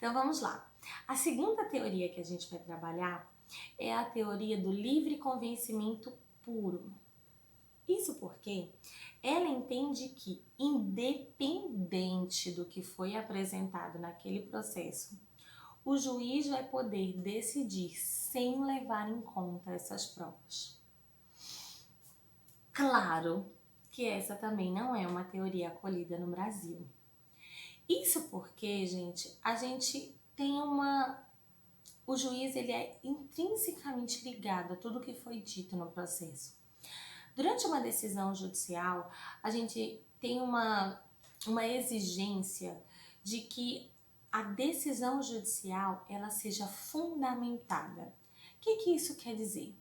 Então vamos lá. A segunda teoria que a gente vai trabalhar é a teoria do livre convencimento puro. Isso porque ela entende que, independente do que foi apresentado naquele processo, o juiz vai poder decidir sem levar em conta essas provas. Claro que essa também não é uma teoria acolhida no Brasil. Isso porque, gente, a gente tem o juiz ele é intrinsecamente ligado a tudo que foi dito no processo. Durante uma decisão judicial, a gente tem uma exigência de que a decisão judicial ela seja fundamentada. O que isso quer dizer?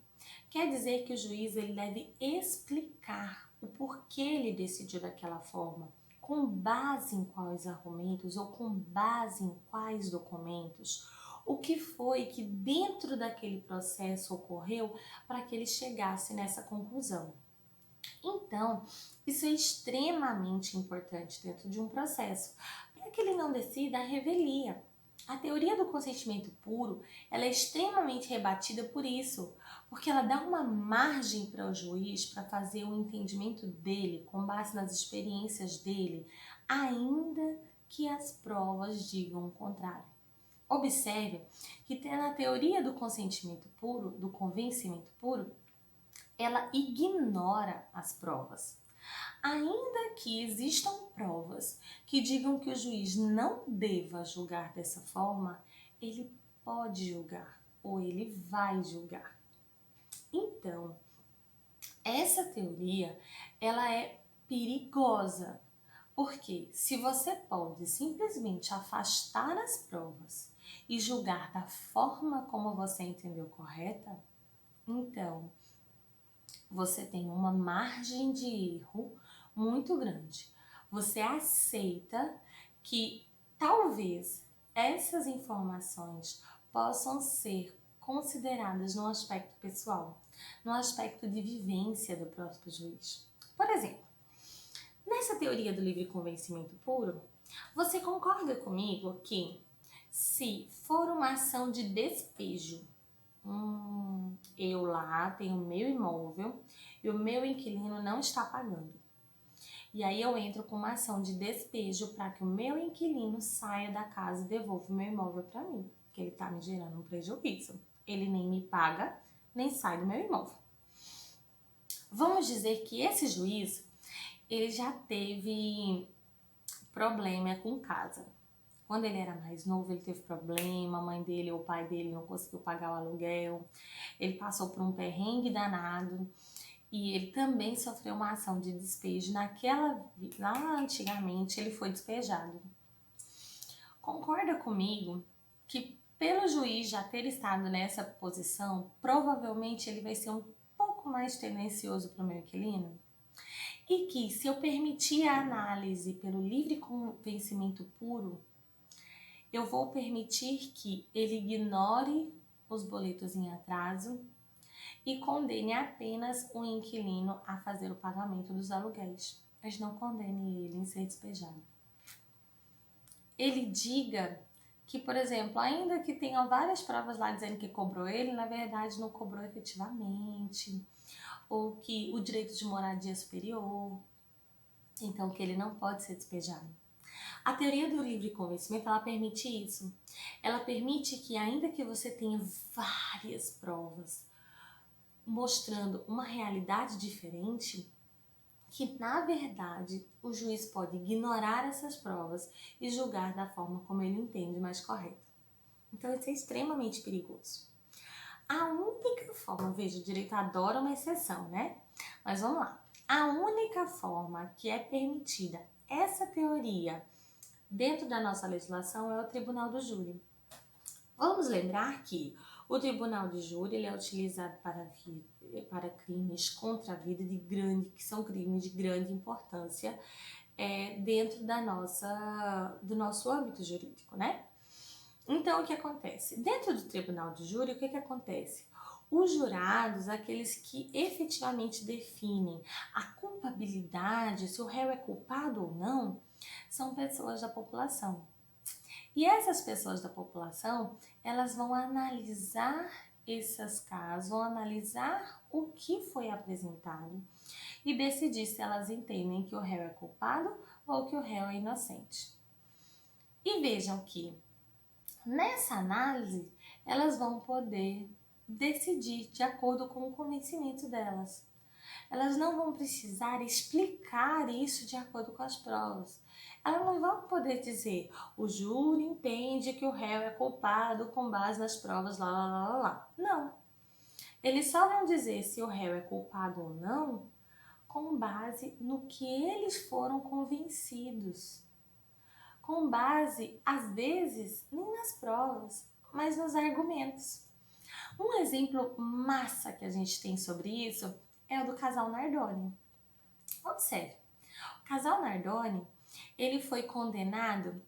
Quer dizer que o juiz ele deve explicar o porquê ele decidiu daquela forma, com base em quais argumentos ou com base em quais documentos, o que foi que dentro daquele processo ocorreu para que ele chegasse nessa conclusão. Então, isso é extremamente importante dentro de um processo, para que ele não decida a revelia. A teoria do consentimento puro, ela é extremamente rebatida por isso, porque ela dá uma margem para o juiz para fazer o entendimento dele, com base nas experiências dele, ainda que as provas digam o contrário. Observe que na teoria do consentimento puro, do convencimento puro, ela ignora as provas. Ainda que existam provas que digam que o juiz não deva julgar dessa forma, ele pode julgar ou ele vai julgar. Então, essa teoria, ela é perigosa, porque se você pode simplesmente afastar as provas e julgar da forma como você entendeu correta, então você tem uma margem de erro muito grande. Você aceita que talvez essas informações possam ser consideradas no aspecto pessoal, no aspecto de vivência do próprio juiz. Por exemplo, nessa teoria do livre convencimento puro, você concorda comigo que se for uma ação de despejo, eu lá tenho meu imóvel e o meu inquilino não está pagando. E aí eu entro com uma ação de despejo para que o meu inquilino saia da casa e devolva o meu imóvel para mim, porque ele está me gerando um prejuízo. Ele nem me paga, nem sai do meu imóvel. Vamos dizer que esse juiz, ele já teve problema com casa. Quando ele era mais novo, ele teve problema, a mãe dele ou o pai dele não conseguiu pagar o aluguel, ele passou por um perrengue danado e ele também sofreu uma ação de despejo. Lá antigamente, ele foi despejado. Concorda comigo que pelo juiz já ter estado nessa posição, provavelmente ele vai ser um pouco mais tendencioso para o meu inquilino? E que se eu permitir a análise pelo livre convencimento puro, eu vou permitir que ele ignore os boletos em atraso e condene apenas o inquilino a fazer o pagamento dos aluguéis, mas não condene ele em ser despejado. Ele diga que, por exemplo, ainda que tenha várias provas lá dizendo que cobrou ele, na verdade não cobrou efetivamente, ou que o direito de moradia é superior, então que ele não pode ser despejado. A teoria do livre convencimento, ela permite isso. Ela permite que, ainda que você tenha várias provas mostrando uma realidade diferente, que na verdade o juiz pode ignorar essas provas e julgar da forma como ele entende mais correta. Então isso é extremamente perigoso. A única forma, veja, o direito adora uma exceção, né? Mas vamos lá. A única forma que é permitida essa teoria dentro da nossa legislação é o tribunal do júri. Vamos lembrar que o tribunal de júri ele é utilizado para crimes contra a vida que são crimes de grande importância dentro do nosso âmbito jurídico, né? Então, o que acontece? Dentro do tribunal de júri, o que acontece? Os jurados, aqueles que efetivamente definem a culpabilidade, se o réu é culpado ou não, são pessoas da população. E essas pessoas da população, elas vão analisar esses casos, vão analisar o que foi apresentado e decidir se elas entendem que o réu é culpado ou que o réu é inocente. E vejam que nessa análise elas vão poder decidir de acordo com o convencimento delas. Elas não vão precisar explicar isso de acordo com as provas. Elas não vão poder dizer, o júri entende que o réu é culpado com base nas provas, lá, lá, lá, lá. Não. Eles só vão dizer se o réu é culpado ou não com base no que eles foram convencidos. Com base, às vezes, nem nas provas, mas nos argumentos. Um exemplo massa que a gente tem sobre isso é o do casal Nardoni. Observe, o casal Nardoni, ele foi condenado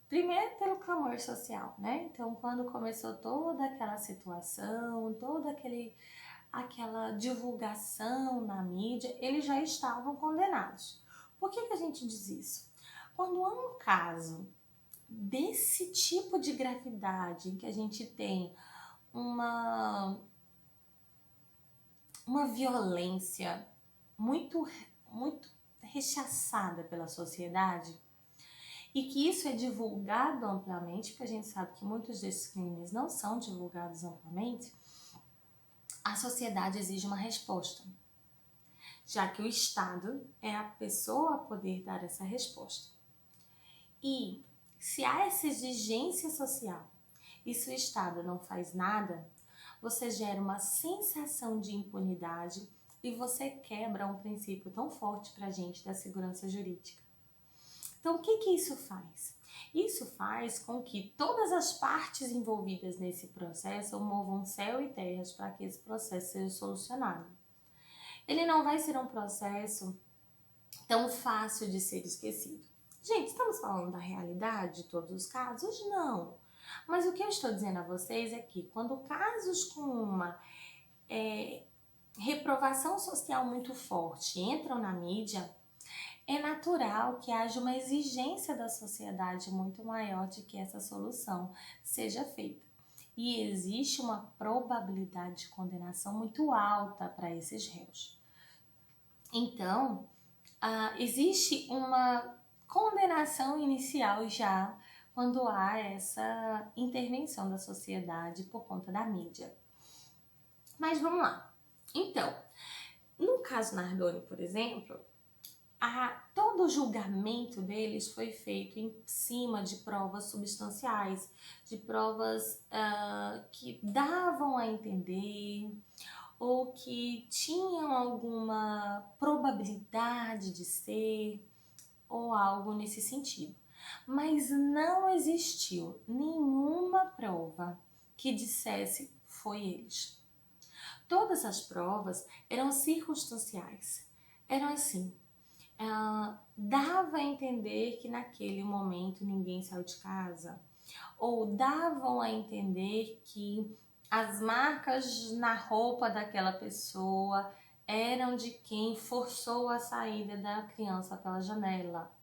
primeiro pelo clamor social, né? Então, quando começou toda aquela situação, toda aquela divulgação na mídia, eles já estavam condenados. Por que a gente diz isso? Quando há um caso desse tipo de gravidade, que a gente tem uma violência muito rechaçada pela sociedade e que isso é divulgado amplamente, porque a gente sabe que muitos desses crimes não são divulgados amplamente, a sociedade exige uma resposta, já que o Estado é a pessoa a poder dar essa resposta. E se há essa exigência social e se o Estado não faz nada, você gera uma sensação de impunidade e você quebra um princípio tão forte para a gente da segurança jurídica. Então, o que isso faz? Isso faz com que todas as partes envolvidas nesse processo movam céu e terras para que esse processo seja solucionado. Ele não vai ser um processo tão fácil de ser esquecido. Gente, estamos falando da realidade de todos os casos? Não. Mas o que eu estou dizendo a vocês é que quando casos com uma reprovação social muito forte entram na mídia, é natural que haja uma exigência da sociedade muito maior de que essa solução seja feita. E existe uma probabilidade de condenação muito alta para esses réus. Então, existe uma condenação inicial já quando há essa intervenção da sociedade por conta da mídia. Mas vamos lá. Então, no caso Nardoni, por exemplo, todo o julgamento deles foi feito em cima de provas substanciais, de provas que davam a entender ou que tinham alguma probabilidade de ser ou algo nesse sentido. Mas não existiu nenhuma prova que dissesse foi eles. Todas as provas eram circunstanciais, eram assim, dava a entender que naquele momento ninguém saiu de casa, ou davam a entender que as marcas na roupa daquela pessoa eram de quem forçou a saída da criança pela janela.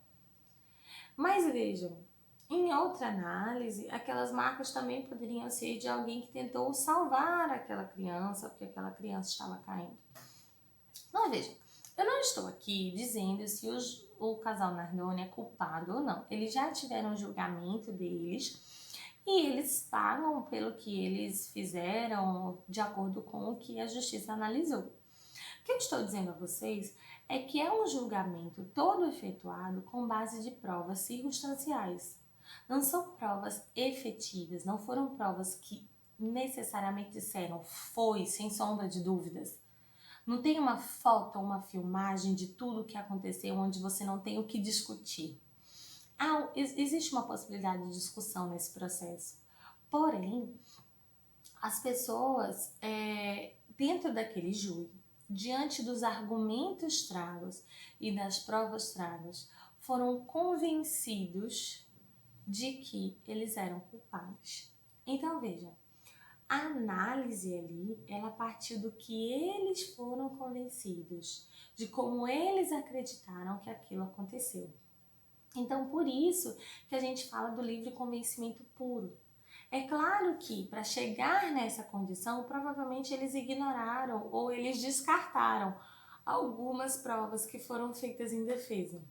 Mas vejam, em outra análise, aquelas marcas também poderiam ser de alguém que tentou salvar aquela criança, porque aquela criança estava caindo. Então, vejam, eu não estou aqui dizendo se o casal Nardoni é culpado ou não. Eles já tiveram um julgamento deles e eles pagam pelo que eles fizeram de acordo com o que a justiça analisou. O que eu estou dizendo a vocês é que é um julgamento todo efetuado com base de provas circunstanciais. Não são provas efetivas, não foram provas que necessariamente disseram foi, sem sombra de dúvidas. Não tem uma foto ou uma filmagem de tudo o que aconteceu onde você não tem o que discutir. Existe uma possibilidade de discussão nesse processo. Porém, as pessoas, dentro daquele júri, diante dos argumentos tragos e das provas tragas, foram convencidos de que eles eram culpados. Então, veja, a análise ali, ela partiu do que eles foram convencidos, de como eles acreditaram que aquilo aconteceu. Então, por isso que a gente fala do livre convencimento puro. É claro que para chegar nessa condição, provavelmente eles ignoraram ou eles descartaram algumas provas que foram feitas em defesa.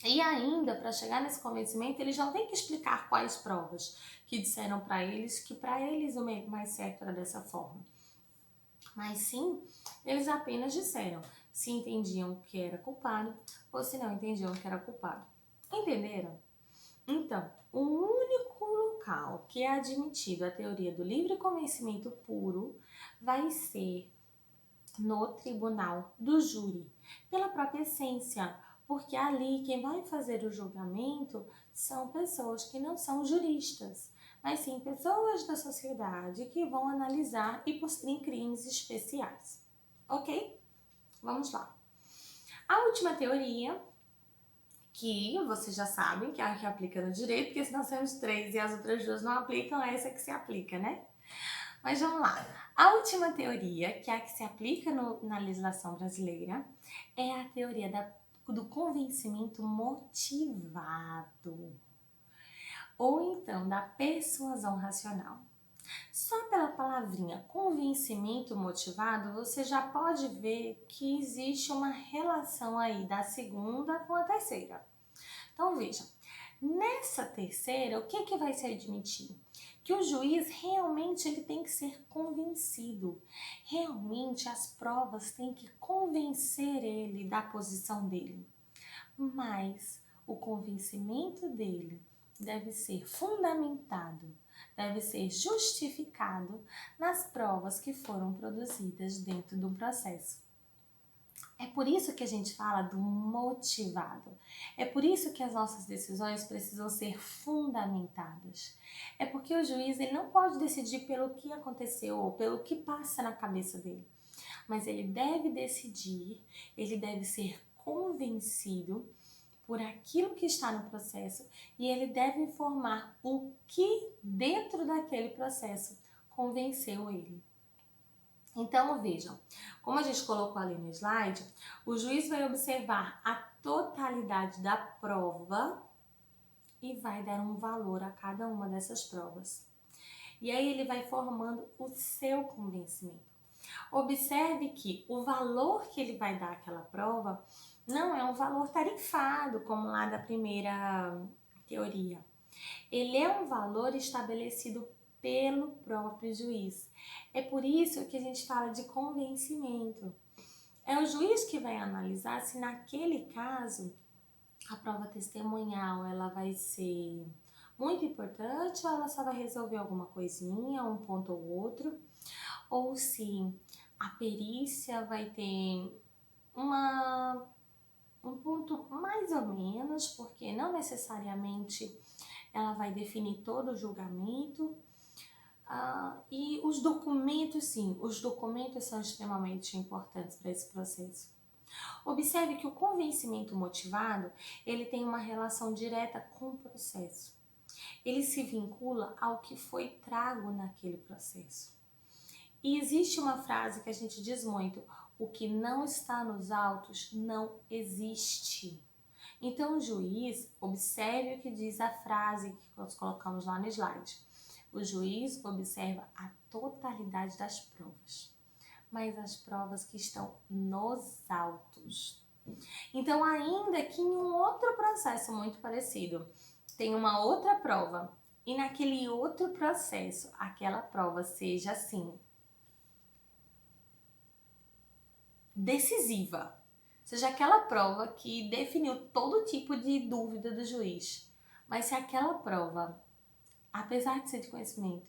E ainda, para chegar nesse convencimento, eles não têm que explicar quais provas que disseram para eles que para eles o mais certo era dessa forma. Mas sim, eles apenas disseram se entendiam que era culpado ou se não entendiam que era culpado. Entenderam? Então, o único local que é admitido a teoria do livre convencimento puro vai ser no tribunal do júri, pela própria essência, porque ali quem vai fazer o julgamento são pessoas que não são juristas, mas sim pessoas da sociedade que vão analisar e possuem crimes especiais. Ok? Vamos lá. A última teoria, que vocês já sabem que é a que aplica no direito, porque se nós temos 3 e as outras 2 não aplicam, é essa que se aplica, né? Mas vamos lá. A última teoria, que é a que se aplica na legislação brasileira, é a teoria do convencimento motivado, ou então da persuasão racional. Só pela palavrinha convencimento motivado, você já pode ver que existe uma relação aí da segunda com a terceira. Então vejam, nessa terceira, o que vai se admitir? Que o juiz realmente ele tem que ser convencido. Realmente as provas têm que convencer ele da posição dele. Mas o convencimento dele deve ser fundamentado, deve ser justificado nas provas que foram produzidas dentro do processo. É por isso que a gente fala do motivado. É por isso que as nossas decisões precisam ser fundamentadas. É porque o juiz ele não pode decidir pelo que aconteceu ou pelo que passa na cabeça dele. Mas ele deve decidir, ele deve ser convencido por aquilo que está no processo e ele deve informar o que dentro daquele processo convenceu ele. Então, vejam, como a gente colocou ali no slide, o juiz vai observar a totalidade da prova e vai dar um valor a cada uma dessas provas. E aí ele vai formando o seu convencimento. Observe que o valor que ele vai dar àquela prova não é um valor tarifado, como lá da primeira teoria. Ele é um valor estabelecido pelo próprio juiz. É por isso que a gente fala de convencimento. É o juiz que vai analisar se naquele caso a prova testemunhal ela vai ser muito importante ou ela só vai resolver alguma coisinha, um ponto ou outro, ou se a perícia vai ter um ponto mais ou menos, porque não necessariamente ela vai definir todo o julgamento. E os documentos, sim, os documentos são extremamente importantes para esse processo. Observe que o convencimento motivado, ele tem uma relação direta com o processo. Ele se vincula ao que foi trago naquele processo. E existe uma frase que a gente diz muito, o que não está nos autos não existe. Então, o juiz, observe o que diz a frase que nós colocamos lá no slide. O juiz observa a totalidade das provas, mas as provas que estão nos autos. Então, ainda que em um outro processo muito parecido, tem uma outra prova, e naquele outro processo, aquela prova seja assim, decisiva, seja aquela prova que definiu todo tipo de dúvida do juiz, mas se aquela prova, apesar de ser de conhecimento,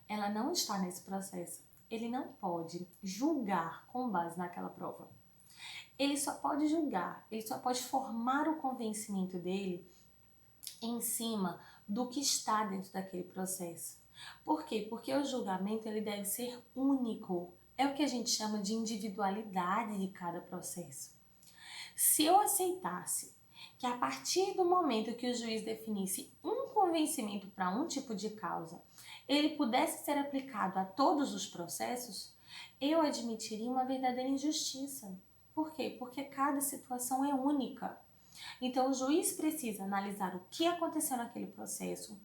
ela não está nesse processo, ele não pode julgar com base naquela prova. Ele só pode julgar, ele só pode formar o convencimento dele em cima do que está dentro daquele processo. Por quê? Porque o julgamento ele deve ser único. É o que a gente chama de individualidade de cada processo. Se eu aceitasse que a partir do momento que o juiz definisse um convencimento para um tipo de causa, ele pudesse ser aplicado a todos os processos, eu admitiria uma verdadeira injustiça. Por quê? Porque cada situação é única. Então, o juiz precisa analisar o que aconteceu naquele processo,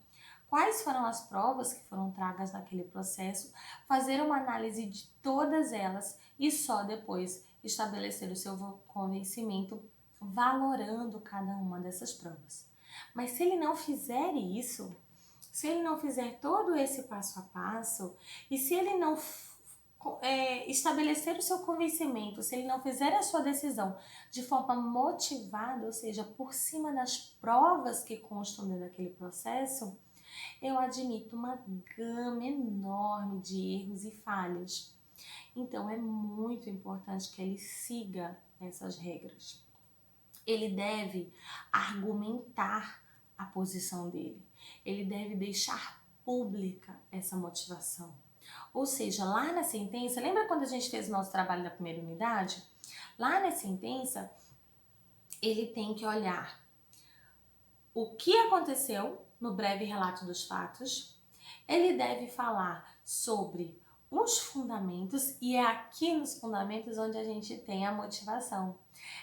quais foram as provas que foram tragas naquele processo, fazer uma análise de todas elas e só depois estabelecer o seu convencimento valorando cada uma dessas provas. Mas se ele não fizer isso, se ele não fizer todo esse passo a passo e se ele não estabelecer o seu convencimento, se ele não fizer a sua decisão de forma motivada, ou seja, por cima das provas que constam dentro daquele processo, eu admito uma gama enorme de erros e falhas. Então, é muito importante que ele siga essas regras. Ele deve argumentar a posição dele. Ele deve deixar pública essa motivação. Ou seja, lá na sentença, lembra quando a gente fez o nosso trabalho da primeira unidade? Lá na sentença, ele tem que olhar o que aconteceu no breve relato dos fatos, ele deve falar sobre os fundamentos e é aqui nos fundamentos onde a gente tem a motivação.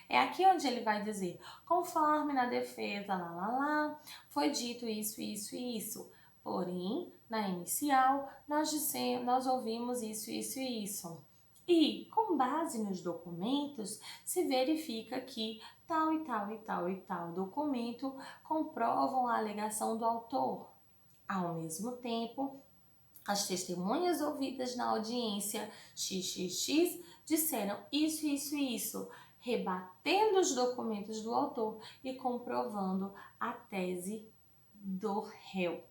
É aqui onde ele vai dizer, conforme na defesa, foi dito isso, isso e isso. Porém, na inicial, nós ouvimos isso, isso e isso. E, com base nos documentos, se verifica que tal e tal e tal e tal documento comprovam a alegação do autor. Ao mesmo tempo, as testemunhas ouvidas na audiência XXX disseram isso, isso e isso, rebatendo os documentos do autor e comprovando a tese do réu.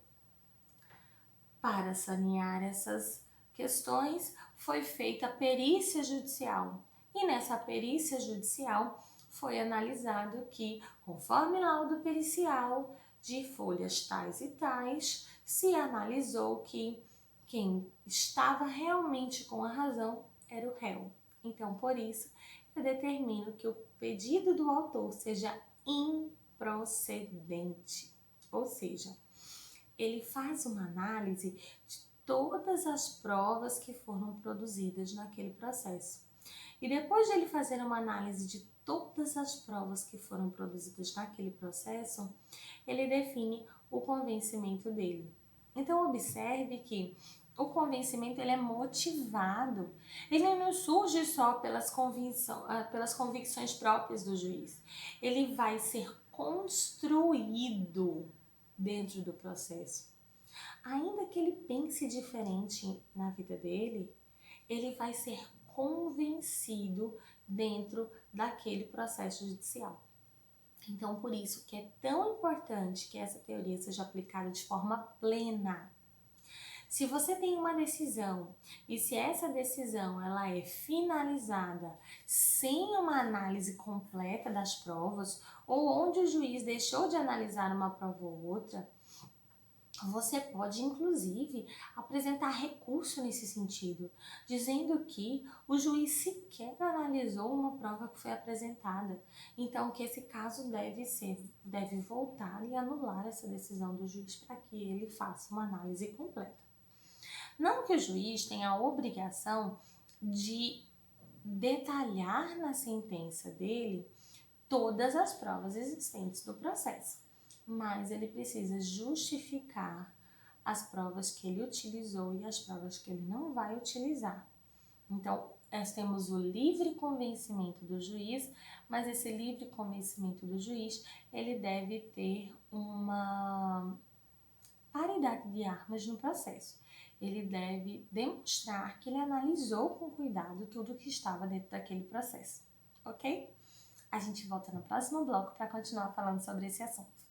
Para sanear essas questões, foi feita a perícia judicial. E nessa perícia judicial foi analisado que, conforme laudo pericial de folhas tais e tais, se analisou que quem estava realmente com a razão era o réu. Então, por isso, eu determino que o pedido do autor seja improcedente, ou seja, ele faz uma análise de todas as provas que foram produzidas naquele processo. E depois de ele fazer uma análise de todas as provas que foram produzidas naquele processo, ele define o convencimento dele. Então, observe que o convencimento ele é motivado, ele não surge só pelas convicções próprias do juiz, ele vai ser construído dentro do processo. Ainda que ele pense diferente na vida dele, ele vai ser convencido dentro daquele processo judicial. Então, por isso que é tão importante que essa teoria seja aplicada de forma plena. Se você tem uma decisão e se essa decisão ela é finalizada sem uma análise completa das provas ou onde o juiz deixou de analisar uma prova ou outra, você pode, inclusive, apresentar recurso nesse sentido, dizendo que o juiz sequer analisou uma prova que foi apresentada. Então, que esse caso deve voltar e anular essa decisão do juiz para que ele faça uma análise completa. Não que o juiz tenha a obrigação de detalhar na sentença dele todas as provas existentes do processo, mas ele precisa justificar as provas que ele utilizou e as provas que ele não vai utilizar. Então, nós temos o livre convencimento do juiz, mas esse livre convencimento do juiz, ele deve ter uma paridade de armas no processo. Ele deve demonstrar que ele analisou com cuidado tudo que estava dentro daquele processo, ok? A gente volta no próximo bloco para continuar falando sobre esse assunto.